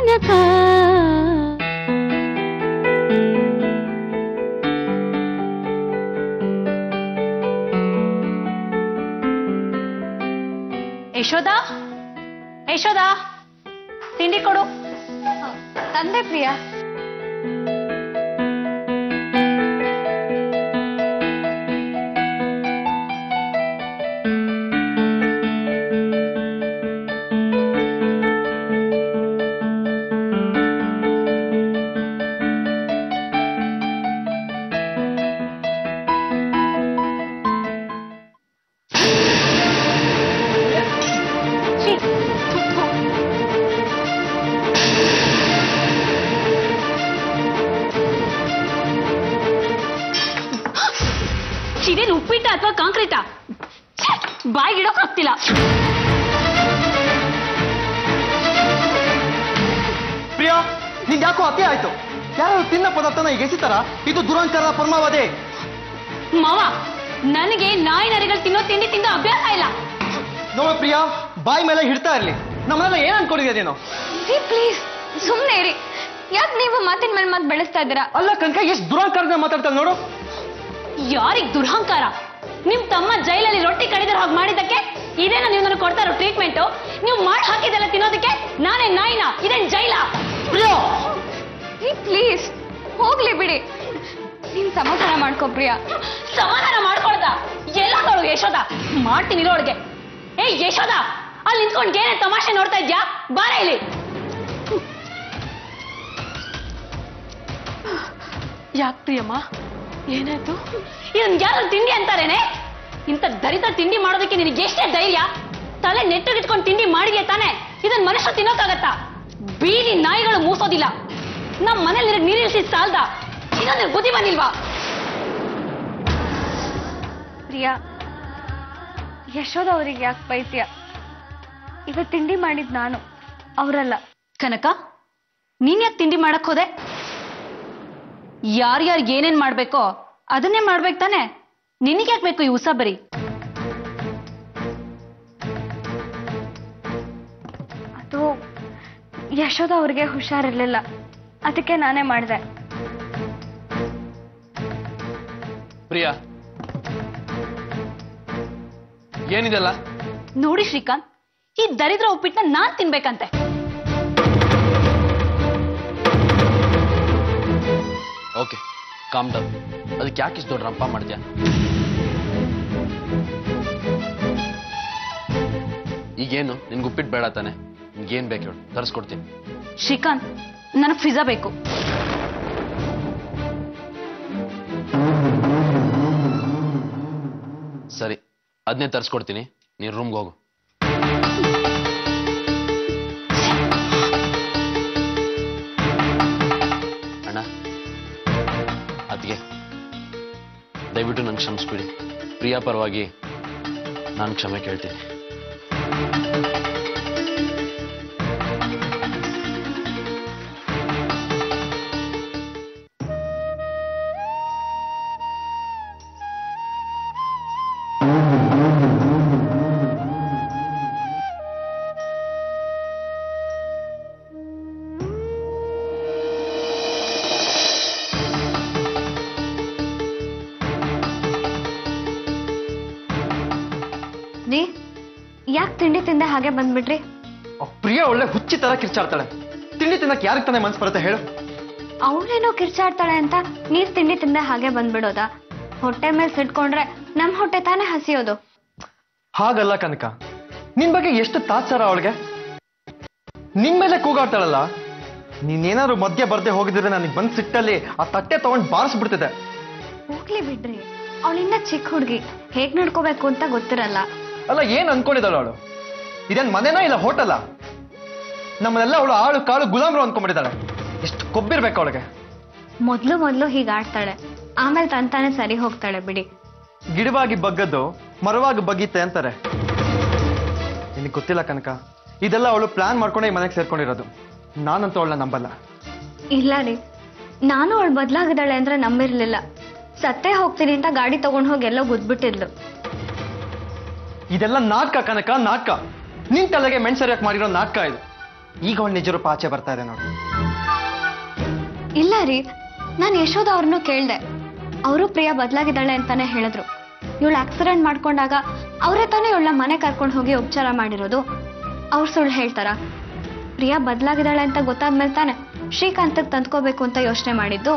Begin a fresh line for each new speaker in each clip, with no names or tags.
ಕನಕ
ಯಶೋದಾ ಯಶೋದಾ ತಿಂಡಿ ಕೊಡು.
ತಂದೆ ಪ್ರಿಯಾ.
ಇದೇನು ಉಪ್ಪಿಟ್ಟ ಅಥವಾ ಕಾಂಕ್ರೀಟಾ? ಬಾಯಿಗಿಡೋಕ್ ಆಗ್ತಿಲ್ಲ.
ಪ್ರಿಯಾ, ನಿನ್ ಯಾಕೋ ಅತಿ ಆಯ್ತು. ಯಾರು ತಿನ್ನ ಪದಾರ್ಥನ ಈಗ ಎಸಿತಾರ? ಇದು ದುರಂಕಾರದ ಪರಮಾವಧಿ.
ಮಾವ, ನನಗೆ ನಾಯಿ ನರಿಗಳು ತಿನ್ನೋ ತಿಂಡಿ ತಿಂದು ಅಭ್ಯಾಸ ಇಲ್ಲ.
ನೋಡು ಪ್ರಿಯಾ, ಬಾಯಿ ಮೇಲೆ ಹಿಡ್ತಾ ಇರ್ಲಿ. ನಮ್ಮನೆಲ್ಲ ಏನ್ ಅನ್ಕೊಂಡಿದ್ಯೇನೋ?
ಪ್ಲೀಸ್ ಸುಮ್ನೆ ಇರಿ. ಯಾಕೆ ನೀವು ಮಾತಿನ ಮೇಲೆ ಮಾತು ಬೆಳೆಸ್ತಾ ಇದ್ದೀರಾ?
ಅಲ್ಲ ಕನಕ, ಎಷ್ಟು ದುರಂಕಾರದ ಮಾತಾಡ್ತಾಳೆ ನೋಡು.
ಯಾರಿಗ್ ದುರಹಂಕಾರ? ನಿಮ್ ತಮ್ಮ ಜೈಲಲ್ಲಿ ರೊಟ್ಟಿ ಕಡಿದ್ರ ಹಾಗೆ ಮಾಡಿದ್ದಕ್ಕೆ ಇದೇನ ನೀವು ನನಗೆ ಕೊಡ್ತಾ ಇರೋ ಟ್ರೀಟ್ಮೆಂಟ್? ನೀವು ಮಾಡಿ ಹಾಕಿದೆಲ್ಲ ತಿನ್ನೋದಕ್ಕೆ ನಾನೇ ನಾಯಿನ? ಇದೇನ್ ಜೈಲ?
ಪ್ರಿಯಾ
ಪ್ಲೀಸ್ ಹೋಗ್ಲಿ ಬಿಡಿ. ನೀನ್ ಸಮಾಧಾನ ಮಾಡ್ಕೋ ಪ್ರಿಯಾ.
ಸಮಾಧಾನ ಮಾಡ್ಕೊಳ್ದ ಎಲ್ಲ ಯಶೋದ ಮಾಡ್ತೀನಿ ಇರೋಳಿಗೆ. ಏ ಯಶೋದ, ಅಲ್ಲಿ ನಿಂತ್ಕೊಂಡು ಏನೇ ತಮಾಷೆ ನೋಡ್ತಾ ಇದ್ಯಾ? ಬಾರ ಇಲ್ಲಿ. ಯಾಕೆ ಪ್ರಿಯಮ್ಮ, ಏನಾಯ್ತು? ಇದನ್ ಯಾರು ತಿಂಡಿ ಅಂತಾರೇನೆ? ಇಂಥ ದರಿದ್ರ ತಿಂಡಿ ಮಾಡೋದಕ್ಕೆ ನಿನಗೆ ಎಷ್ಟೇ ಧೈರ್ಯ? ತಲೆ ನೆಟ್ಟಗಿಟ್ಕೊಂಡು ತಿಂಡಿ ಮಾಡಿದ್ಯಾ ತಾನೆ? ಇದನ್ ಮನುಷ್ಯ ತಿನ್ನೋಕ್ಕಾಗತ್ತಾ? ಬೀದಿ ನಾಯಿಗಳು ಮೂಸೋದಿಲ್ಲ. ನಮ್ಮ ಮನೇಲಿ ನೀರಿಳಿಸಿ ಸಾಲ್ದ? ಇನ್ನೊಂದು ಬುದ್ಧಿ ಬಂದಿಲ್ವಾ?
ಪ್ರಿಯಾ, ಯಶೋದ ಅವ್ರಿಗೆ ಯಾಕೆ ಬೈತ್ಯ? ಈಗ ತಿಂಡಿ ಮಾಡಿದ್ ನಾನು, ಅವರಲ್ಲ.
ಕನಕ, ನೀನ್ ಯಾಕೆ ತಿಂಡಿ ಮಾಡಕ್ ಹೋದೆ? ಯಾರ್ಯಾರಿಗೆ ಏನೇನ್ ಮಾಡ್ಬೇಕೋ ಅದನ್ನೇ ಮಾಡ್ಬೇಕು ತಾನೆ. ನಿನಗೆ ಯಾಕೆ ಬೇಕು ಈ ಉಸಾಬರಿ?
ಅದು ಯಶೋದ ಅವ್ರಿಗೆ ಹುಷಾರಿರ್ಲಿಲ್ಲ, ಅದಕ್ಕೆ ನಾನೇ ಮಾಡಿದೆ.
ಪ್ರಿಯಾ, ಏನಿದೆಲ್ಲ?
ನೋಡಿ ಶ್ರೀಕಾಂತ್, ಈ ದರಿದ್ರ ಉಪ್ಪಿಟ್ಟನ್ನ ನಾನ್ ತಿನ್ಬೇಕಂತೆ.
Okay, calm down. ಅದಕ್ಕೆ ಯಾಕೆ ಇಷ್ಟು ದೊಡ್ಡ ರಂಪ ಮಾಡ್ತೀಯ? ಈಗೇನು ನಿನ್ಗೆ ಉಪ್ಪಿಟ್ಟು ಬೇಡ ತಾನೆ? ನಿನ್ಗೇನ್ ಬೇಕು ಹೇಳು, ತರಿಸ್ಕೊಡ್ತೀನಿ.
ಶ್ರೀಕಾಂತ್, ನನಗೆ ಪಿಜ್ಜಾ ಬೇಕು.
ಸರಿ, ಅದನ್ನೇ ತರಿಸ್ಕೊಡ್ತೀನಿ. ನೀನು ರೂಮ್ಗೆ ಹೋಗು. ಅಣ್ಣ, ಅದ್ಗೆ ದಯವಿಟ್ಟು ನಂಗೆ ಕ್ಷಮಿಸ್ಬಿಡಿ. ಪ್ರಿಯಾ ಪರವಾಗಿ ನಾನು ಕ್ಷಮೆ ಕೇಳ್ತೀನಿ.
ರೀ, ಯಾಕೆ ತಿಂಡಿ ತಿಂದೆ ಹಾಗೆ ಬಂದ್ಬಿಟ್ರಿ?
ಪ್ರಿಯಾ ಒಳ್ಳೆ ಹುಚ್ಚಿ ತರ ಕಿರ್ಚಾಡ್ತಾಳೆ. ತಿಂಡಿ ತಿನ್ನಕ್ ಯಾರಿಗೆ ತಾನೇ ಮನ್ಸು ಬರುತ್ತೆ ಹೇಳು?
ಅವಳೇನೋ ಕಿರ್ಚಾಡ್ತಾಳೆ ಅಂತ ನೀರ್ ತಿಂಡಿ ತಿಂದೆ ಹಾಗೆ ಬಂದ್ಬಿಡೋದಾ? ಹೊಟ್ಟೆ ಮೇಲೆ ಸಿಟ್ಕೊಂಡ್ರೆ ನಮ್ ಹೊಟ್ಟೆ ತಾನೇ ಹಸಿಯೋದು.
ಹಾಗಲ್ಲ ಕನಕ, ನಿನ್ ಬಗ್ಗೆ ಎಷ್ಟು ತಾತ್ಸಾರ ಅವಳಿಗೆ. ನಿನ್ ಮೇಲೆ ಕೂಗಾಡ್ತಾಳಲ್ಲ. ನೀನೇನಾದ್ರು ಮಧ್ಯ ಬರ್ದೆ ಹೋಗಿದ್ರೆ ನನಗೆ ಬಂದ್ ಸಿಟ್ಟಲ್ಲಿ ಆ ತಟ್ಟೆ ತಗೊಂಡ್ ಬಾರಿಸ್ಬಿಡ್ತಿದೆ.
ಹೋಗ್ಲಿ ಬಿಡ್ರಿ, ಅವಳಿನ್ನ ಚಿಕ್ಕ ಹುಡುಗಿ, ಹೇಗ್ ನಡ್ಕೋಬೇಕು ಅಂತ ಗೊತ್ತಿರಲ್ಲ.
ಅಲ್ಲ, ಏನ್ ಅನ್ಕೊಂಡಿದ್ದಾಳ ಅವಳು? ಇದೇನ್ ಮನೆನಾ ಇಲ್ಲ ಹೋಟೆಲ್ಲ? ನಮ್ಮನ್ನೆಲ್ಲ ಅವಳು ಆಳು ಕಾಳು ಗುಲಾಮ್ರು ಅನ್ಕೊಂಡ್ಬಿಟ್ಟಿದ್ದಾಳೆ. ಎಷ್ಟು ಕೊಬ್ಬಿರ್ಬೇಕು ಅವಳಿಗೆ.
ಮೊದ್ಲು ಹೀಗ್ ಆಡ್ತಾಳೆ, ಆಮೇಲೆ ತಂತಾನೆ ಸರಿ ಹೋಗ್ತಾಳೆ ಬಿಡಿ.
ಗಿಡವಾಗಿ ಬಗ್ಗದ್ದು ಮರವಾಗಿ ಬಗ್ಗಿತ್ತೆ ಅಂತಾರೆ. ನಿನಗೆ ಗೊತ್ತಿಲ್ಲ ಕನಕ, ಇದೆಲ್ಲ ಅವಳು ಪ್ಲಾನ್ ಮಾಡ್ಕೊಂಡೆ ಈ ಮನೆಗೆ ಸೇರ್ಕೊಂಡಿರೋದು. ನಾನಂತೂ ಅವಳನ್ನ ನಂಬಲ್ಲ.
ಇಲ್ಲ ರೀ, ನಾನು ಅವಳು ಬದ್ಲಾಗಿದ್ದಾಳೆ ಅಂದ್ರೆ ನಂಬಿರ್ಲಿಲ್ಲ. ಸತ್ತೇ ಹೋಗ್ತೀನಿ ಅಂತ ಗಾಡಿ ತಗೊಂಡ್ ಹೋಗಿ ಎಲ್ಲೋ ಗುದ್ಬಿಟ್ಟಿದ್ಲು.
ಇದೆಲ್ಲ ನಾಟಕ ಕನಕ, ನಾಟಕ. ನಿನ್ ತಲೆಗೆ ಮೆಣಸರಿಯಾಕ್ ಮಾಡಿರೋ ನಾಟಕ ಇದು. ಈಗ ಅವಳು ನಿಜ ರೂಪ ಆಚೆ ಬರ್ತಾ ಇದೆ ನೋಡಿ.
ಇಲ್ಲ ರೀ, ನಾನು ಯಶೋಧ ಅವ್ರನ್ನೂ ಕೇಳ್ದೆ. ಅವರು ಪ್ರಿಯಾ ಬದಲಾಗಿದ್ದಾಳೆ ಅಂತಾನೆ ಹೇಳಿದ್ರು. ಇವಳು ಆಕ್ಸಿಡೆಂಟ್ ಮಾಡ್ಕೊಂಡಾಗ ಅವರೇ ತಾನೇ ಇವಳ ಮನೆ ಕರ್ಕೊಂಡು ಹೋಗಿ ಉಪಚಾರ ಮಾಡಿರೋದು. ಅವ್ರು ಸುಳ್ಳು ಹೇಳ್ತಾರ? ಪ್ರಿಯಾ ಬದಲಾಗಿದ್ದಾಳೆ ಅಂತ ಗೊತ್ತಾದ್ಮೇಲೆ ತಾನೆ ಶ್ರೀಕಾಂತಕ್ಕೆ ತಂದ್ಕೋಬೇಕು ಅಂತ ಯೋಚನೆ ಮಾಡಿದ್ದು.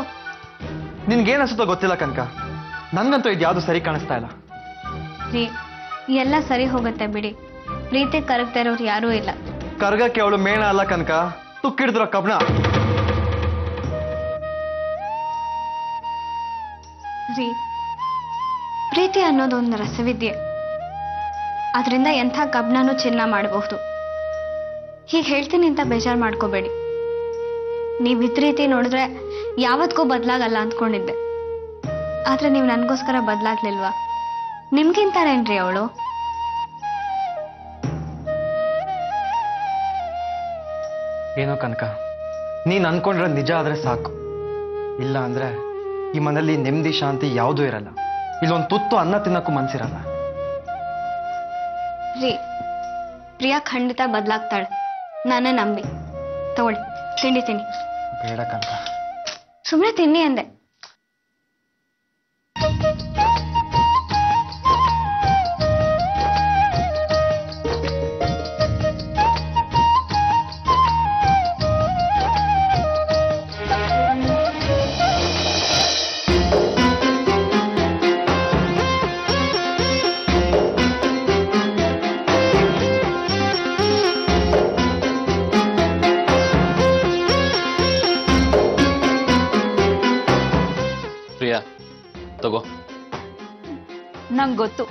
ನಿನ್ಗೇನ್ ಅನ್ಸುತ್ತೋ ಗೊತ್ತಿಲ್ಲ ಕನಕ, ನನ್ಗಂತೂ ಇದು ಯಾವ್ದು ಸರಿ ಕಾಣಿಸ್ತಾ ಇಲ್ಲ.
ರೀ, ಎಲ್ಲ ಸರಿ ಹೋಗುತ್ತೆ ಬಿಡಿ. ಪ್ರೀತಿ ಕರಗ್ತಾ ಇರೋರು ಯಾರೂ ಇಲ್ಲ.
ಕರ್ಗಕ್ಕೆ ಅವಳು ಮೇಣ ಅಲ್ಲ ಕನಕ, ತುಕ್ಕಿಡಿದ್ರ ಕಬ್ಣ.
ರೀ, ಪ್ರೀತಿ ಅನ್ನೋದು ಒಂದು ರಸವಿದ್ಯೆ. ಅದರಿಂದ ಎಂಥ ಕಬ್ಣನೂ ಚಿನ್ನ ಮಾಡಬಹುದು. ಹೀಗೆ ಹೇಳ್ತೀನಿ ಅಂತ ಬೇಜಾರು ಮಾಡ್ಕೋಬೇಡಿ. ನೀವಿದ್ ರೀತಿ ನೋಡಿದ್ರೆ ಯಾವತ್ತಿಗೂ ಬದಲಾಗಲ್ಲ ಅಂದ್ಕೊಂಡಿದ್ದೆ. ಆದ್ರೆ ನೀವು ನನಗೋಸ್ಕರ ಬದಲಾಗ್ಲಿಲ್ವಾ? ನಿಮ್ಗಿಂತಾರೇನ್ರಿ ಅವಳು?
ಏನೋ ಕನಕ, ನೀನ್ ಅನ್ಕೊಂಡ್ರೆ ನಿಜ ಆದ್ರೆ ಸಾಕು. ಇಲ್ಲ ಅಂದ್ರೆ ಈ ಮನೇಲಿ ನೆಮ್ಮದಿ ಶಾಂತಿ ಯಾವುದೂ ಇರಲ್ಲ. ಇಲ್ಲೊಂದು ತುತ್ತು ಅನ್ನ ತಿನ್ನಕ್ಕೂ ಮನ್ಸಿರಲ್ಲ.
ರೀ, ಪ್ರಿಯಾ ಖಂಡಿತ ಬದಲಾಗ್ತಾಳೆ. ನಾನೇ ನಂಬಿ. ತಗೊಳ್ಳಿ, ತಿಂಡಿ ತಿನ್ನಿ.
ಬೇಡ ಕನಕ.
ಸುಮ್ಮನೆ ತಿನ್ನಿ ಅಂದೆ.
ಪ್ರಿಯಾ ತಗೋ.
ನಂಗೆ ಗೊತ್ತು,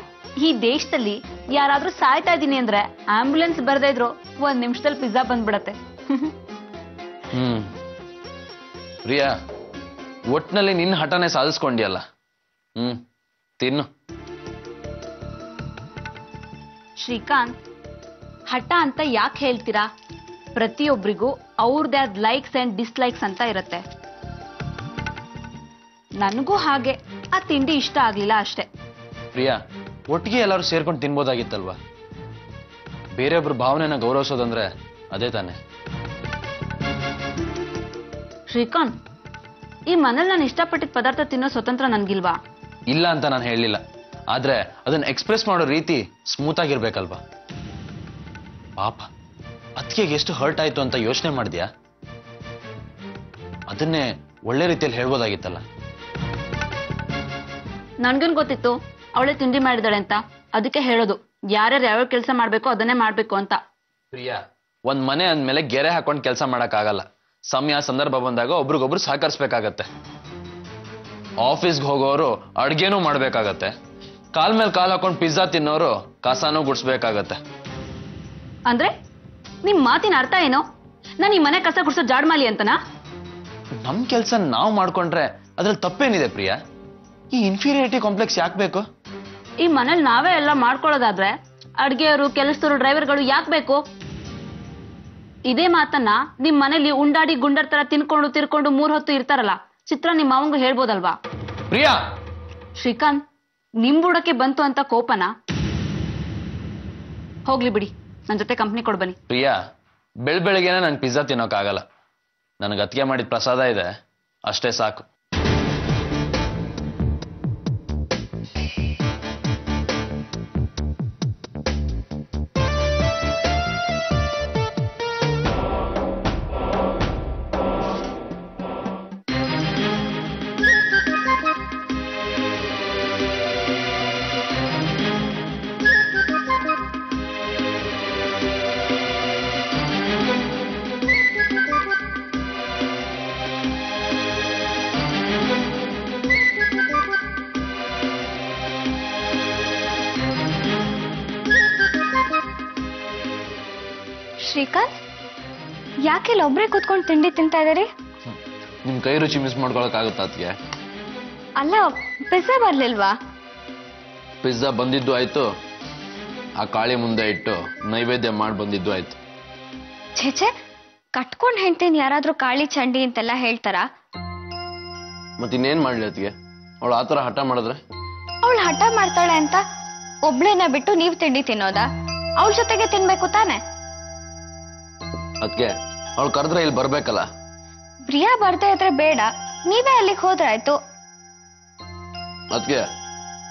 ಈ ದೇಶದಲ್ಲಿ ಯಾರಾದ್ರೂ ಸಾಯ್ತಾ ಇದ್ದೀನಿ ಅಂದ್ರೆ ಆಂಬ್ಯುಲೆನ್ಸ್ ಬರ್ದೇ ಇದ್ರು 1 ನಿಮಿಷದಲ್ಲಿ ಪಿಜ್ಜಾ ಬಂದ್ಬಿಡತ್ತೆ.
ಪ್ರಿಯಾ, ಒಟ್ನಲ್ಲಿ ನಿನ್ನ ಹಠನೇ ಸಾಧಿಸ್ಕೊಂಡಿಯಲ್ಲ. ತಿನ್ನು.
ಶ್ರೀಕಾಂತ್, ಹಠ ಅಂತ ಯಾಕೆ ಹೇಳ್ತೀರಾ? ಪ್ರತಿಯೊಬ್ಬರಿಗೂ ಅವ್ರದ್ದೇ ಆದ ಲೈಕ್ಸ್ ಅಂಡ್ ಡಿಸ್ಲೈಕ್ಸ್ ಅಂತ ಇರುತ್ತೆ. ನನಗೂ ಹಾಗೆ ಆ ತಿಂಡಿ ಇಷ್ಟ ಆಗ್ಲಿಲ್ಲ ಅಷ್ಟೇ.
ಪ್ರಿಯಾ, ಒಟ್ಟಿಗೆ ಎಲ್ಲರೂ ಸೇರ್ಕೊಂಡು ತಿನ್ಬೋದಾಗಿತ್ತಲ್ವಾ? ಬೇರೆಯೊಬ್ರ ಭಾವನೆನ ಗೌರವಿಸೋದಂದ್ರೆ ಅದೇ ತಾನೆ.
ಶ್ರೀಕಾಂತ್, ಈ ಮನೇಲಿ ನಾನು ಇಷ್ಟಪಟ್ಟಿದ್ದ ಪದಾರ್ಥ ತಿನ್ನೋ ಸ್ವತಂತ್ರ ನನ್ಗಿಲ್ವಾ?
ಇಲ್ಲ ಅಂತ ನಾನು ಹೇಳಲಿಲ್ಲ, ಆದ್ರೆ ಅದನ್ನ ಎಕ್ಸ್ಪ್ರೆಸ್ ಮಾಡೋ ರೀತಿ ಸ್ಮೂತ್ ಆಗಿರ್ಬೇಕಲ್ವಾ? ಪಾಪ ಅದಕ್ಕೆ ಎಷ್ಟು ಹರ್ಟ್ ಆಯ್ತು ಅಂತ ಯೋಚನೆ ಮಾಡಿದ್ಯಾ? ಅದನ್ನೇ ಒಳ್ಳೆ ರೀತಿಯಲ್ಲಿ ಹೇಳ್ಬೋದಾಗಿತ್ತಲ್ಲ.
ನನ್ಗೇನ್ ಗೊತ್ತಿತ್ತು ಅವಳೇ ತಿಂಡಿ ಮಾಡಿದಾಳೆ ಅಂತ? ಅದಕ್ಕೆ ಹೇಳೋದು, ಯಾರ್ಯಾರು ಯಾವ್ಯಾವ ಕೆಲಸ ಮಾಡ್ಬೇಕು ಅದನ್ನೇ ಮಾಡ್ಬೇಕು ಅಂತ.
ಪ್ರಿಯಾ, ಒಂದ್ ಮನೆ ಅಂದ್ಮೇಲೆ ಗೆರೆ ಹಾಕೊಂಡು ಕೆಲಸ ಮಾಡಕ್ ಆಗಲ್ಲ. ಸಮಯ ಸಂದರ್ಭ ಬಂದಾಗ ಒಬ್ರಿಗೊಬ್ರು ಸಹಕರಿಸ್ಬೇಕಾಗತ್ತೆ. ಆಫೀಸ್ಗೆ ಹೋಗೋರು ಅಡ್ಗೆನೂ ಮಾಡ್ಬೇಕಾಗತ್ತೆ. ಕಾಲ್ ಮೇಲೆ ಕಾಲ್ ಹಾಕೊಂಡು ಪಿಜ್ಜಾ ತಿನ್ನೋರು ಕಸಾನೂ ಗುಡ್ಸ್ಬೇಕಾಗತ್ತೆ.
ಅಂದ್ರೆ ನಿಮ್ ಮಾತಿನ ಅರ್ಥ ಏನು? ನಾನು ಈ ಮನೆ ಕಸ ಗುಡ್ಸೋ ಜಾಡ್ಮಾಲಿ ಅಂತನಾ?
ನಮ್ ಕೆಲ್ಸ ನಾವು ಮಾಡ್ಕೊಂಡ್ರೆ ಅದ್ರಲ್ಲಿ ತಪ್ಪೇನಿದೆ ಪ್ರಿಯಾ? ಈ ಇನ್ಫೀರಿಯಾರಿಟಿ ಕಾಂಪ್ಲೆಕ್ಸ್ ಯಾಕೆ ಬೇಕು?
ಈ ಮನೇಲಿ ನಾವೇ ಎಲ್ಲ ಮಾಡ್ಕೊಳ್ಳೋದಾದ್ರೆ ಅಡ್ಗೆಯವರು, ಕೆಲಸದವರು, ಡ್ರೈವರ್ಗಳು ಯಾಕೆ ಬೇಕು? ಇದೇ ಮಾತನ್ನ ನಿಮ್ ಮನೇಲಿ ಉಂಡಾಡಿ ಗುಂಡರ್ ತರ ತಿನ್ಕೊಂಡು ತಿರ್ಕೊಂಡು 3 ಹೊತ್ತು ಇರ್ತಾರಲ್ಲ, ಚಿತ್ರ ನಿಮ್ಮ ಮಾವಂಗೂ ಹೇಳ್ಬೋದಲ್ವಾ?
ಪ್ರಿಯಾ,
ಶ್ರೀಕಾಂತ್, ನಿಮ್ ಬುಡಕ್ಕೆ ಬಂತು ಅಂತ ಕೋಪನಾ? ಹೋಗ್ಲಿ ಬಿಡಿ, ನನ್ ಜೊತೆ ಕಂಪ್ನಿ ಕೊಡ್ ಬನ್ನಿ.
ಪ್ರಿಯಾ, ಬೆಳಗ್ಗೆನೆ ನಂಗೆ ಪಿಜ್ಜಾ ತಿನ್ನೋಕ್ಕಾಗಲ್ಲ. ನನಗೆ ಅತ್ತಿಗೆ ಮಾಡಿದ ಪ್ರಸಾದ ಇದೆ, ಅಷ್ಟೇ ಸಾಕು.
ಶ್ರೀಕಾಂತ್, ಯಾಕೆ ಒಬ್ರೇ ಕೂತ್ಕೊಂಡು ತಿಂಡಿ ತಿಂತಾ ಇದ್ದೀರಿ?
ನಿಮ್ ಕೈ ರುಚಿ ಮಿಸ್ ಮಾಡ್ಕೊಳಕ್ಕಾಗುತ್ತಾ ಅತ್ತಿಗೆ?
ಅಲ್ಲ, ಪಿಜ್ಜಾ ಬರ್ಲಿಲ್ವಾ?
ಪಿಜ್ಜಾ ಬಂದಿದ್ದು ಆಯ್ತು, ಆ ಕಾಳಿ ಮುಂದೆ ಇಟ್ಟು ನೈವೇದ್ಯ ಮಾಡಿ ಬಂದಿದ್ದು ಆಯ್ತು.
ಛೇಚೆ, ಕಟ್ಕೊಂಡ್ ಹೆಂಡ್ತೀನಿ ಯಾರಾದ್ರೂ ಕಾಳಿ ಚಂಡಿ ಅಂತೆಲ್ಲ ಹೇಳ್ತಾರ?
ಮತ್ತಿನ್ನೇನ್ ಮಾಡ್ಲಿ ಅತ್ತಿಗೆ? ಅವಳು ಆತರ ಹಠ ಮಾಡಿದ್ರೆ?
ಅವಳು ಹಠ ಮಾಡ್ತಾಳೆ ಅಂತ ಒಬ್ಳೇನ ಬಿಟ್ಟು ನೀವ್ ತಿಂಡಿ ತಿನ್ನೋದಾ? ಅವಳ ಜೊತೆಗೆ ತಿನ್ಬೇಕು ತಾನೆ?
ಅದಕ್ಕೆ ಅವಳು ಕರೆದ್ರೆ ಇಲ್ಲಿ ಬರ್ಬೇಕಲ್ಲ.
ಪ್ರಿಯಾ ಬರ್ತಾ ಇದ್ರೆ ಬೇಡ, ನೀವೇ ಅಲ್ಲಿಗೆ ಹೋದ್ರಾಯ್ತು.
ಅದಕ್ಕೆ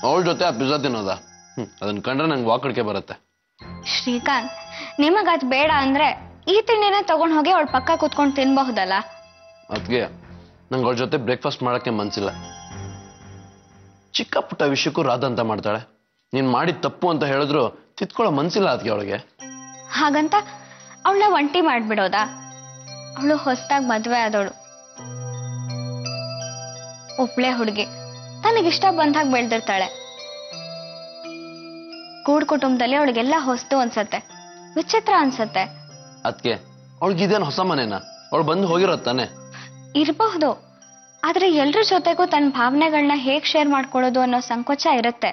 ಅವಳ ಜೊತೆ ಆ ಪಿಜ್ಜಾ ತಿನ್ನೋದ, ಅದನ್ನ ಕಂಡ್ರೆ ನಂಗೆ ವಾಕಡಿಕೆ ಬರುತ್ತೆ.
ಶ್ರೀಕಾಂತ್, ನಿಮಗದ್ ಬೇಡ ಅಂದ್ರೆ ಈ ತಿಂಡಿನ ತಗೊಂಡ್ ಹೋಗಿ ಅವಳ ಪಕ್ಕ ಕೂತ್ಕೊಂಡು ತಿನ್ಬಹುದಲ್ಲ.
ಅದಕ್ಕೆ ನಂಗೆ ಅವಳ ಜೊತೆ ಬ್ರೇಕ್ಫಾಸ್ಟ್ ಮಾಡಕ್ಕೆ ಮನ್ಸಿಲ್ಲ. ಚಿಕ್ಕ ಪುಟ್ಟ ವಿಷಯಕ್ಕೂ ರಾಧ ಅಂತ ಮಾಡ್ತಾಳೆ. ನೀನ್ ಮಾಡಿದ ತಪ್ಪು ಅಂತ ಹೇಳಿದ್ರು ತಿತ್ಕೊಳ್ಳೋ ಮನ್ಸಿಲ್ಲ ಅದಕ್ಕೆ ಅವಳಿಗೆ.
ಹಾಗಂತ ಅವಳನ್ನ ಒಂಟಿ ಮಾಡ್ಬಿಡೋದಾ? ಅವಳು ಹೊಸದಾಗಿ ಮದ್ವೆ ಆದವಳು, ಒಬ್ಳೆ ಹುಡುಗಿ, ತನಗಿಷ್ಟ ಬಂದಾಗ ಬೆಳ್ದಿರ್ತಾಳೆ. ಕೂಡ್ ಕುಟುಂಬದಲ್ಲಿ ಅವಳಿಗೆಲ್ಲ ಹೊಸ್ತು ಅನ್ಸತ್ತೆ, ವಿಚಿತ್ರ ಅನ್ಸತ್ತೆ.
ಅದಕ್ಕೆ ಅವಳಿಗಿದೇನು ಹೊಸ ಮನೇನ? ಅವಳು ಬಂದು ಹೋಗಿರೋದ್ ತಾನೆ.
ಇರಬಹುದು, ಆದ್ರೆ ಎಲ್ರ ಜೊತೆಗೂ ತನ್ನ ಭಾವನೆಗಳನ್ನ ಹೇಗ್ ಶೇರ್ ಮಾಡ್ಕೊಳ್ಳೋದು ಅನ್ನೋ ಸಂಕೋಚ ಇರುತ್ತೆ.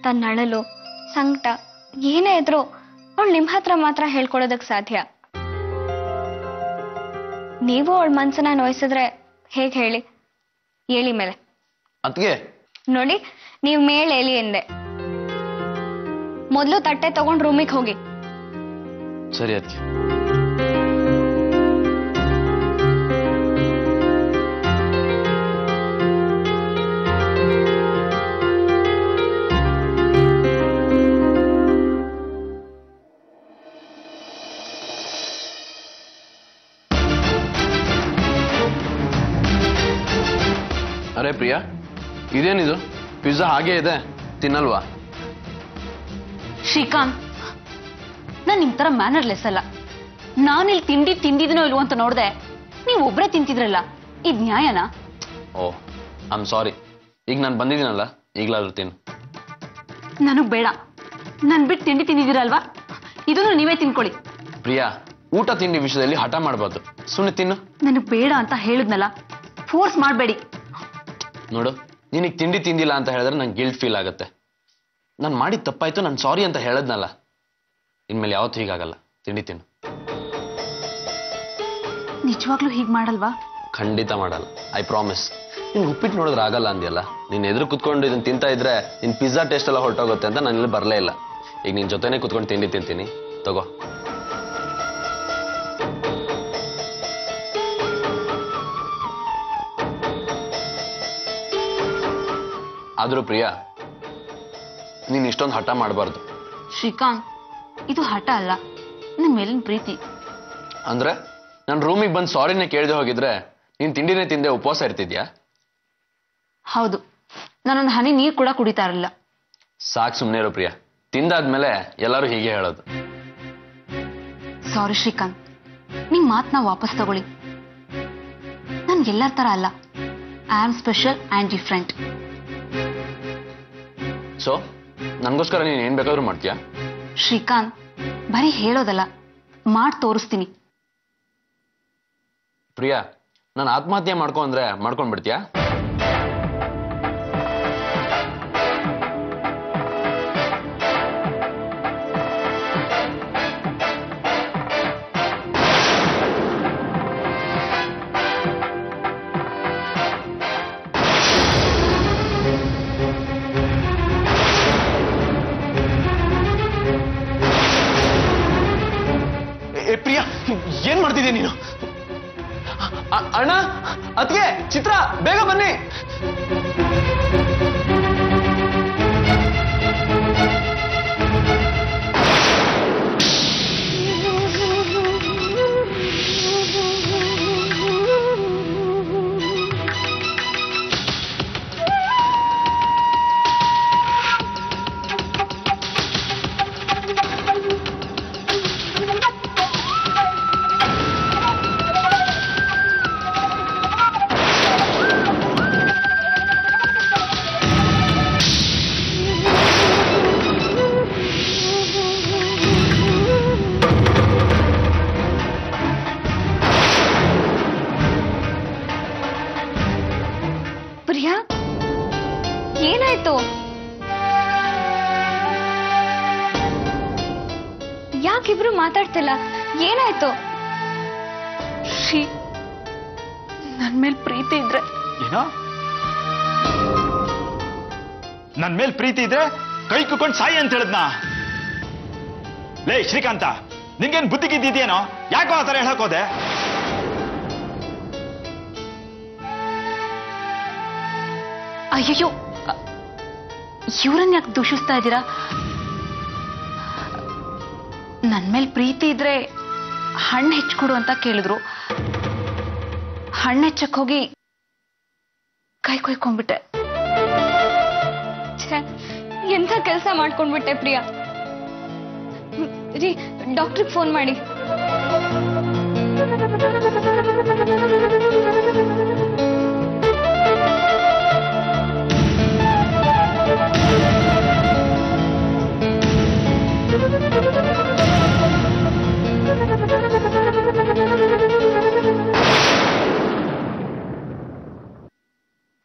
ತನ್ನ ಅಳಲು, ಸಂಕಟ ಏನೇ ಇದ್ರು ಅವಳು ನಿಮ್ ಹತ್ರ ಮಾತ್ರ ಹೇಳ್ಕೊಳೋದಕ್ ಸಾಧ್ಯ. ನೀವು ಅವಳ ಮನ್ಸನ್ನ ನೋಯಿಸಿದ್ರೆ ಹೇಗ್ ಹೇಳಿ? ಏಳಿ ಮೇಲೆ
ಅದಕ್ಕೆ
ನೋಡಿ, ನೀವ್ ಮೇಲ್ ಏಳಿ ಎಂದೆ. ಮೊದ್ಲು ತಟ್ಟೆ ತಗೊಂಡ್ ರೂಮಿಗೆ ಹೋಗಿ.
ಸರಿ ಅದಕ್ಕೆ. ಅರೆ ಪ್ರಿಯಾ, ಇದೇನಿದು? ಪಿಜ್ಜಾ ಹಾಗೆ ಇದೆ, ತಿನ್ನಲ್ವಾ?
ಶ್ರೀಕಾಂತ್, ನಾನ್ ನಿಮ್ ತರ ಮ್ಯಾನರ್ಲೆಸ್ ಅಲ್ಲ. ನಾನಿಲ್ಲಿ ತಿಂಡಿ ತಿಂದಿದ್ನೋ ಇಲ್ವೋ ಅಂತ ನೋಡ್ದೆ, ನೀವು ಒಬ್ರೇ ತಿಂತಿದ್ರಲ್ಲ, ಇದ್ ನ್ಯಾಯನಾ?
ಓ, ಐ ಆಮ್ ಸಾರಿ. ಈಗ ನಾನು ಬಂದಿದ್ದೀನಲ್ಲ, ಈಗಲಾದ್ರೂ ತಿನ್ನು.
ನನಗ್ ಬೇಡ. ನನ್ ಬಿಟ್ಟು ತಿಂಡಿ ತಿಂದಿದ್ದೀರಲ್ವಾ, ಇದನ್ನು ನೀವೇ ತಿನ್ಕೊಳ್ಳಿ.
ಪ್ರಿಯಾ, ಊಟ ತಿಂಡಿ ವಿಷಯದಲ್ಲಿ ಹಠ ಮಾಡ್ಬಾರ್ದು, ಸುಮ್ಮನೆ ತಿನ್ನು.
ನನಗ್ ಬೇಡ ಅಂತ ಹೇಳಿದ್ನಲ್ಲ, ಫೋರ್ಸ್ ಮಾಡಬೇಡಿ.
ನೋಡು, ನಿನಗೆ ತಿಂಡಿ ತಿಂದಿಲ್ಲ ಅಂತ ಹೇಳಿದ್ರೆ ನಂಗೆ ಗಿಲ್ಟ್ ಫೀಲ್ ಆಗುತ್ತೆ. ನಾನು ಮಾಡಿದ ತಪ್ಪಾಯ್ತು, ನಾನು ಸಾರಿ ಅಂತ ಹೇಳದ್ನಲ್ಲ. ಇನ್ಮೇಲೆ ಯಾವತ್ತೂ ಹೀಗಾಗಲ್ಲ. ತಿಂಡಿ ತಿನ್ನು.
ನಿಜವಾಗ್ಲೂ ಹೀಗ್ ಮಾಡಲ್ವಾ?
ಖಂಡಿತ ಮಾಡಲ್ಲ, ಐ ಪ್ರಾಮಿಸ್. ನಿನ್ ಉಪ್ಪಿಟ್ಟು ನೋಡಿದ್ರೆ ಆಗಲ್ಲ ಅಂದ್ಯಲ್ಲ, ನೀನ್ ಎದುರು ಕುತ್ಕೊಂಡು ಇದನ್ನ ತಿಂತಾ ಇದ್ರೆ ನಿನ್ ಪಿಜ್ಜಾ ಟೇಸ್ಟ್ ಎಲ್ಲ ಹೊರಟೋಗುತ್ತೆ ಅಂತ ನಾನು ಇಲ್ಲಿ ಬರಲೇ ಇಲ್ಲ. ಈಗ ನಿನ್ ಜೊತೆನೆ ಕುತ್ಕೊಂಡು ತಿಂಡಿ ತಿಂತೀನಿ, ತಗೋ. ಆದ್ರೂ ಪ್ರಿಯಾ, ನೀನ್ ಇಷ್ಟೊಂದು ಹಠ ಮಾಡಬಾರ್ದು.
ಶ್ರೀಕಾಂತ್, ಇದು ಹಠ ಅಲ್ಲ, ನಿಮ್ ಮೇಲಿನ ಪ್ರೀತಿ.
ಅಂದ್ರೆ ನನ್ನ ರೂಮಿಗೆ ಬಂದು ಸಾರಿನೇ ಕೇಳದೆ ಹೋಗಿದ್ರೆ ನೀನ್ ತಿಂಡಿನೇ ತಿಂದೆ ಉಪವಾಸ ಇರ್ತಿದ್ಯಾ?
ಹೌದು, ನಾನೊಂದು ಹನಿ ನೀರು ಕೂಡ ಕುಡಿತಾ ಇರಲಿಲ್ಲ.
ಸಾಕು, ಸುಮ್ಮನೆ ಇರೋ ಪ್ರಿಯಾ. ತಿಂದಾದ್ಮೇಲೆ ಎಲ್ಲರೂ ಹೀಗೆ ಹೇಳೋದು.
ಸಾರಿ ಶ್ರೀಕಾಂತ್, ನಿಮ್ ಮಾತನ್ನ ವಾಪಸ್ ತಗೊಳ್ಳಿ. ನನ್ಗೆಲ್ಲರ ತರ ಅಲ್ಲ, I am special and different.
So ನನಗೋಸ್ಕರ ನೀನು ಏನ್ ಬೇಕಾದ್ರೂ ಮಾಡ್ತೀಯಾ?
ಶ್ರೀಕಾಂತ್, ಬರೀ ಹೇಳೋದಲ್ಲ, ಮಾಡಿ ತೋರಿಸ್ತೀನಿ.
ಪ್ರಿಯಾ, ನಾನು ಆತ್ಮಹತ್ಯೆ ಮಾಡ್ಕೊ ಅಂದ್ರೆ ಮಾಡ್ಕೊಂಡ್ಬಿಡ್ತೀಯಾ? ಪ್ರಿಯಾ, ಏನ್ ಮಾಡ್ತಿದ್ಯಾ ನೀನು? ಅಣ್ಣ, ಅದ್ಕೆ ಚಿತ್ರ, ಬೇಗ ಬನ್ನಿ.
ಪ್ರಿಯಾ, ಏನಾಯ್ತು? ಯಾಕಿಬ್ರು ಮಾತಾಡ್ತಿಲ್ಲ? ಏನಾಯ್ತು?
ಶ್ರೀ, ನನ್ ಮೇಲ್ ಪ್ರೀತಿ ಇದ್ರೆ
ಏನೋ? ನನ್ ಮೇಲ್ ಪ್ರೀತಿ ಇದ್ರೆ ಕೈ ಕುಕ್ಕೊಂಡು ಸಾಯಿ ಅಂತ ಹೇಳದ್ನಾ? ಲೇ ಶ್ರೀಕಾಂತ, ನಿಂಗೇನ್ ಬುದ್ಧಿ ಗಿದ್ದಿದ್ಯೇನೋ? ಯಾಕೋ ಆ ಥರ ಹೇಳಕ್ ಹೋದೆ?
ಅಯ್ಯಯ್ಯೋ, ಇವ್ರನ್ನ ಯಾಕೆ ದೂಷಿಸ್ತಾ ಇದ್ದೀರಾ? ನನ್ ಮೇಲೆ ಪ್ರೀತಿ ಇದ್ರೆ ಹಣ್ಣು ಹೆಚ್ಚಿಕೊಡು ಅಂತ ಕೇಳಿದ್ರು. ಹಣ್ಣು ಹೆಚ್ಚಕ್ ಹೋಗಿ ಕೈ ಕೊಯ್ಕೊಂಡ್ಬಿಟ್ಟೆ.
ಎಂಥ ಕೆಲಸ ಮಾಡ್ಕೊಂಡ್ಬಿಟ್ಟೆ ಪ್ರಿಯಾ. ರೀ, ಡಾಕ್ಟ್ರಿಗೆ ಫೋನ್ ಮಾಡಿ.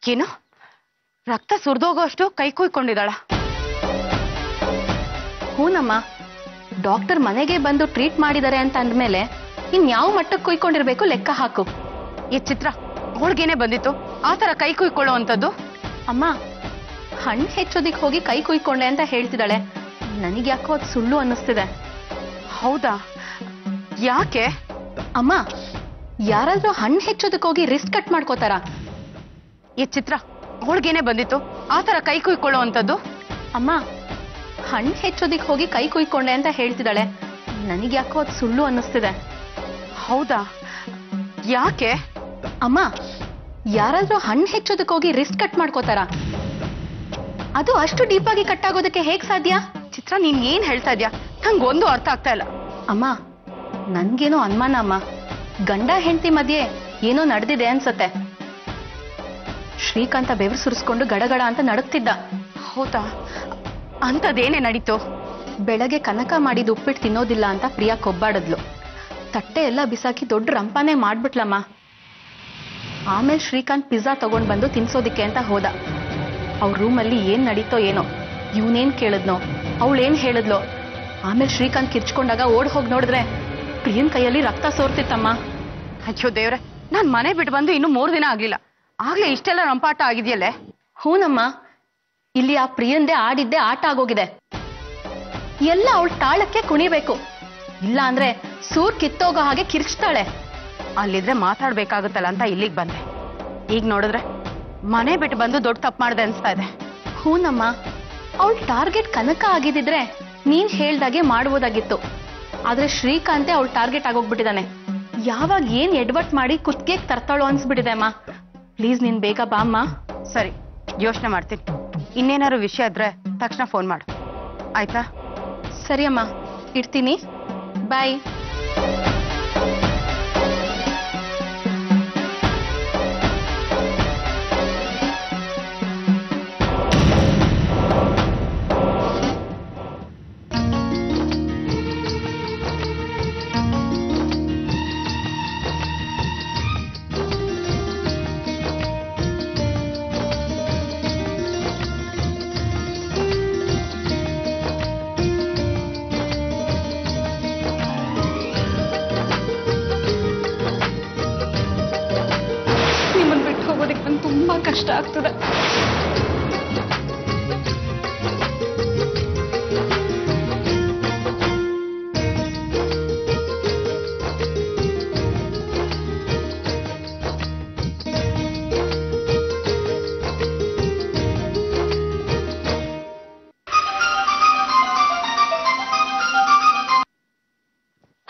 ಏನು, ರಕ್ತ ಸುರಿದೋಗೋಷ್ಟು ಕೈ ಕುಯ್ಕೊಂಡಿದ್ದಾಳ? ಹೂನಮ್ಮ, ಡಾಕ್ಟರ್ ಮನೆಗೆ ಬಂದು ಟ್ರೀಟ್ ಮಾಡಿದ್ದಾರೆ ಅಂತ ಅಂದ್ಮೇಲೆ ಇನ್ಯಾವ ಮಟ್ಟಕ್ಕೆ ಕುಯ್ಕೊಂಡಿರ್ಬೇಕು ಲೆಕ್ಕ ಹಾಕು. ಈ ಚಿತ್ರ ಅವಳಿಗೇನೆ ಬಂದಿತ್ತು ಆ ತರ ಕೈ ಕುಯ್ಕೊಳ್ಳೋ ಅಂತದ್ದು? ಅಮ್ಮ, ಹಣ್ಣು ಹೆಚ್ಚೋದಿಕ್ ಹೋಗಿ ಕೈ ಕುಯ್ಕೊಂಡೆ ಅಂತ ಹೇಳ್ತಿದ್ದಾಳೆ. ನನಗ್ ಯಾಕೋ ಅದು ಸುಳ್ಳು ಅನ್ನಿಸ್ತಿದೆ. ಹೌದಾ? ಯಾಕೆ ಅಮ್ಮ? ಯಾರಾದ್ರೂ ಹಣ್ಣು ಹೆಚ್ಚೋದಕ್ಕೆ ಹೋಗಿ ರಿಸ್ಕ್ ಕಟ್ ಮಾಡ್ಕೋತಾರ? ಈ ಚಿತ್ರ ಅವಳಿಗೇನೆ ಬಂದಿತ್ತು ಆ ತರ ಕೈ ಕುಯ್ಕೊಳ್ಳೋ ಅಂತದ್ದು? ಅಮ್ಮ, ಹಣ್ಣು ಹೆಚ್ಚೋದಿಕ್ ಹೋಗಿ ಕೈ ಕುಯ್ಕೊಂಡೆ ಅಂತ ಹೇಳ್ತಿದ್ದಾಳೆ. ನನಗ್ ಯಾಕೋ ಅದು ಸುಳ್ಳು ಅನ್ನಿಸ್ತಿದೆ. ಹೌದಾ? ಯಾಕೆ ಅಮ್ಮ? ಯಾರಾದ್ರೂ ಹಣ್ಣು ಹೆಚ್ಚೋದಕ್ಕೆ ಹೋಗಿ ರಿಸ್ಕ್ ಕಟ್ ಮಾಡ್ಕೋತಾರ? ಅದು ಅಷ್ಟು ಡೀಪ್ ಆಗಿ ಕಟ್ ಆಗೋದಕ್ಕೆ ಹೇಗ್ ಸಾಧ್ಯ? ಚಿತ್ರ, ನೀನ್ ಏನ್ ಹೇಳ್ತಾ ಇದ್ಯಾ? ನಂಗೊಂದು ಅರ್ಥ ಆಗ್ತಾ ಇಲ್ಲ. ಅಮ್ಮ, ನನ್ಗೇನೋ ಅನುಮಾನ ಅಮ್ಮ. ಗಂಡ ಹೆಂಡತಿ ಮಧ್ಯೆ ಏನೋ ನಡೆದಿದೆ ಅನ್ಸತ್ತೆ. ಶ್ರೀಕಾಂತ ಬೆವರು ಸುರಿಸ್ಕೊಂಡು ಗಡಗಡ ಅಂತ ನಡುಗ್ತಿದ್ದ. ಹೌದಾ? ಅಂಥದ್ದೇನೇ ನಡೀತು? ಬೆಳಗ್ಗೆ ಕನಕ ಮಾಡಿದ ಉಪ್ಪಿಟ್ಟು ತಿನ್ನೋದಿಲ್ಲ ಅಂತ ಪ್ರಿಯಾ ಕೊಬ್ಬಾಡದ್ಲು. ತಟ್ಟೆ ಎಲ್ಲ ಬಿಸಾಕಿ ದೊಡ್ಡ ರಂಪಾನೆ ಮಾಡ್ಬಿಟ್ಲಮ್ಮ. ಆಮೇಲೆ ಶ್ರೀಕಾಂತ್ ಪಿಜ್ಜಾ ತಗೊಂಡ್ ಬಂದು ತಿನ್ಸೋದಿಕ್ಕೆ ಅಂತ ಹೋದ. ಅವ್ರ ರೂಮಲ್ಲಿ ಏನ್ ನಡೀತೋ ಏನೋ, ಇವನೇನ್ ಕೇಳಿದ್ನೋ ಅವಳೇನ್ ಹೇಳಿದ್ಲೋ. ಆಮೇಲೆ ಶ್ರೀಕಾಂತ್ ಕಿರ್ಚ್ಕೊಂಡಾಗ ಓಡ್ ಹೋಗಿ ನೋಡಿದ್ರೆ ಪ್ರಿಯನ್ ಕೈಯಲ್ಲಿ ರಕ್ತ ಸೋರ್ತಿತ್ತಮ್ಮ. ಅಯ್ಯೋ ದೇವ್ರೆ, ನಾನ್ ಮನೆ ಬಿಟ್ಟು ಬಂದು ಇನ್ನು 3 ದಿನ ಆಗ್ಲಿಲ್ಲ, ಆಗ್ಲೇ ಇಷ್ಟೆಲ್ಲ ರಂಪಾಟ ಆಗಿದೆಯಲ್ಲೇ? ಹೂನಮ್ಮ, ಇಲ್ಲಿ ಆ ಪ್ರಿಯಂದೆ ಆಡಿದ್ದೆ ಆಟ ಆಗೋಗಿದೆ. ಎಲ್ಲ ಅವಳ ತಾಳಕ್ಕೆ ಕುಣಿಬೇಕು, ಇಲ್ಲ ಅಂದ್ರೆ ಸೂರ್ ಕಿತ್ತೋಗೋ ಹಾಗೆ ಕಿರ್ಚ್ತಾಳೆ. ಅಲ್ಲಿದ್ರೆ ಮಾತಾಡ್ಬೇಕಾಗುತ್ತಲ್ಲ ಅಂತ ಇಲ್ಲಿಗೆ ಬಂದೆ. ಈಗ ನೋಡಿದ್ರೆ ಮನೆ ಬಿಟ್ಟು ಬಂದು ದೊಡ್ಡ ತಪ್ಪು ಮಾಡ್ದೆ ಅನ್ಸ್ತಾ ಇದೆ. ಹೂನಮ್ಮ, ಅವಳ ಟಾರ್ಗೆಟ್ ಕನಕ ಆಗಿದ್ದಿದ್ರೆ ನೀನ್ ಹೇಳ್ದಾಗೆ ಮಾಡುವುದಾಗಿತ್ತು. ಆದ್ರೆ ಶ್ರೀಕಾಂತೆ ಅವಳ ಟಾರ್ಗೆಟ್ ಆಗೋಗ್ಬಿಟ್ಟಿದ್ದಾನೆ. ಯಾವಾಗ ಏನ್ ಎಡ್ವರ್ಟ್ ಮಾಡಿ ಕುತ್ತಿಗೆಗೆ ತರ್ತಾಳೋ ಅನ್ಸ್ಬಿಟ್ಟಿದೆ ಅಮ್ಮ. ಪ್ಲೀಸ್ ನೀನ್ ಬೇಗ ಬಾ ಅಮ್ಮ. ಸರಿ, ಯೋಚನೆ ಮಾಡ್ತೀನಿ. ಇನ್ನೇನಾದ್ರು ವಿಷಯ ಇದ್ರೆ ತಕ್ಷಣ ಫೋನ್ ಮಾಡು, ಆಯ್ತಾ? ಸರಿ ಅಮ್ಮ, ಇಡ್ತೀನಿ. ಬಾಯ್. ತುಂಬಾ ಕಷ್ಟ ಆಗ್ತದೆ.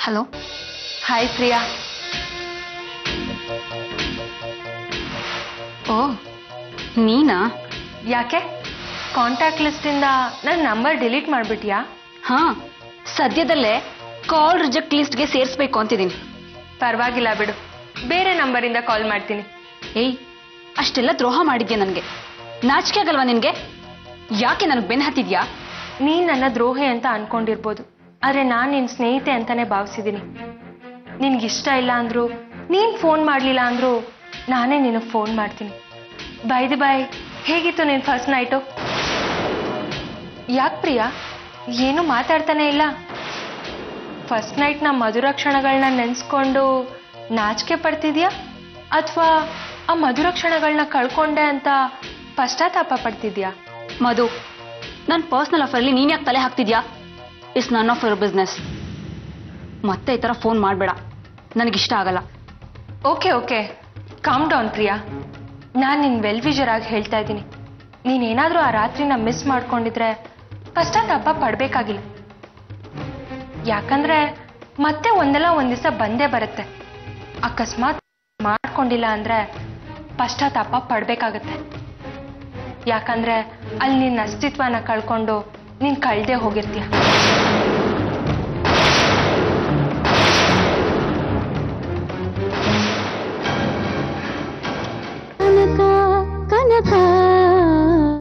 Hello, hi Priya. ಓ, ನೀನಾ? ಯಾಕೆ? ಕಾಂಟ್ಯಾಕ್ಟ್ ಲಿಸ್ಟಿಂದ ನನ್ನ ನಂಬರ್ ಡಿಲೀಟ್ ಮಾಡ್ಬಿಟ್ಯಾ? ಹಾ, ಸದ್ಯದಲ್ಲೇ ಕಾಲ್ ರಿಜೆಕ್ಟ್ ಲಿಸ್ಟ್ಗೆ ಸೇರಿಸ್ಬೇಕು ಅಂತಿದ್ದೀನಿ. ಪರವಾಗಿಲ್ಲ ಬಿಡು, ಬೇರೆ ನಂಬರಿಂದ ಕಾಲ್ ಮಾಡ್ತೀನಿ. ಏಯ್, ಅಷ್ಟೆಲ್ಲ ದ್ರೋಹ ಮಾಡಿದ್ಯಾ ನನಗೆ? ನಾಚಿಕೆ ಆಗಲ್ವಾ ನಿನಗೆ? ಯಾಕೆ ನನಗೆ ಬೆನ್ನು ಹತ್ತಿದ್ಯಾ? ನೀನ್ ನನ್ನ ದ್ರೋಹಿ ಅಂತ ಅನ್ಕೊಂಡಿರ್ಬೋದು, ಆದ್ರೆ ನಾನು ನಿನ್ನ ಸ್ನೇಹಿತೆ ಅಂತಾನೆ ಭಾವಿಸಿದ್ದೀನಿ. ನಿನ್ಗಿಷ್ಟ ಇಲ್ಲ ಅಂದ್ರು, ನೀನ್ ಫೋನ್ ಮಾಡ್ಲಿಲ್ಲ ಅಂದ್ರು ನಾನೇ ನಿನಗೆ ಫೋನ್ ಮಾಡ್ತೀನಿ. ಬೈ ದಿ ಬೈ, ಹೇಗಿತ್ತು ನಿನ್ ಫಸ್ಟ್ ನೈಟು? ಯಾಕೆ ಪ್ರಿಯಾ, ಏನು ಮಾತಾಡ್ತಾನೆ ಇಲ್ಲ? ಫಸ್ಟ್ ನೈಟ್ನ ಮಧುರ ಕ್ಷಣಗಳನ್ನ ನೆನೆಸ್ಕೊಂಡು ನಾಚಿಕೆ ಪಡ್ತಿದ್ಯಾ, ಅಥವಾ ಆ ಮಧುರ ಕ್ಷಣಗಳನ್ನ ಕಳ್ಕೊಂಡೆ ಅಂತ ಪಶ್ಚಾತ್ತಾಪ ಪಡ್ತಿದ್ಯಾ? ಮಧು, ನನ್ನ ಪರ್ಸನಲ್ ಅಫೇರ್ಲಿ ನೀನ್ ಯಾಕೆ ತಲೆ ಹಾಕ್ತಿದ್ಯಾ? It's none of your business. ಮತ್ತೆ ಈ ಥರ ಫೋನ್ ಮಾಡಬೇಡ, ನನಗಿಷ್ಟ ಆಗಲ್ಲ.
Okay okay, calm down Priya. ನಾನು ನಿನ್ನ ವೆಲ್ವಿಷರ್ ಆಗಿ ಹೇಳ್ತಾ ಇದ್ದೀನಿ. ನೀನೇನಾದರೂ ಆ ರಾತ್ರಿನ ಮಿಸ್ ಮಾಡ್ಕೊಂಡಿದ್ರೆ ಪಶ್ಚಾತ್ತಾಪ ಪಡಬೇಕಾಗಿಲ್ಲ. ಯಾಕಂದ್ರೆ ಮತ್ತೆ ಒಂದಲ್ಲ ಒಂದು ದಿವಸ ಬಂದೇ ಬರುತ್ತೆ. ಅಕಸ್ಮಾತ್ ಮಾಡ್ಕೊಂಡಿಲ್ಲ ಅಂದ್ರೆ ಪಶ್ಚಾತ್ತಾಪ ಪಡಬೇಕಾಗತ್ತೆ. ಯಾಕಂದ್ರೆ ಅಲ್ಲಿ ನಿನ್ನ ಅಸ್ತಿತ್ವನ ಕಳ್ಕೊಂಡು ನೀನು ಕಳ್ದೇ ಹೋಗಿರ್ತೀಯ.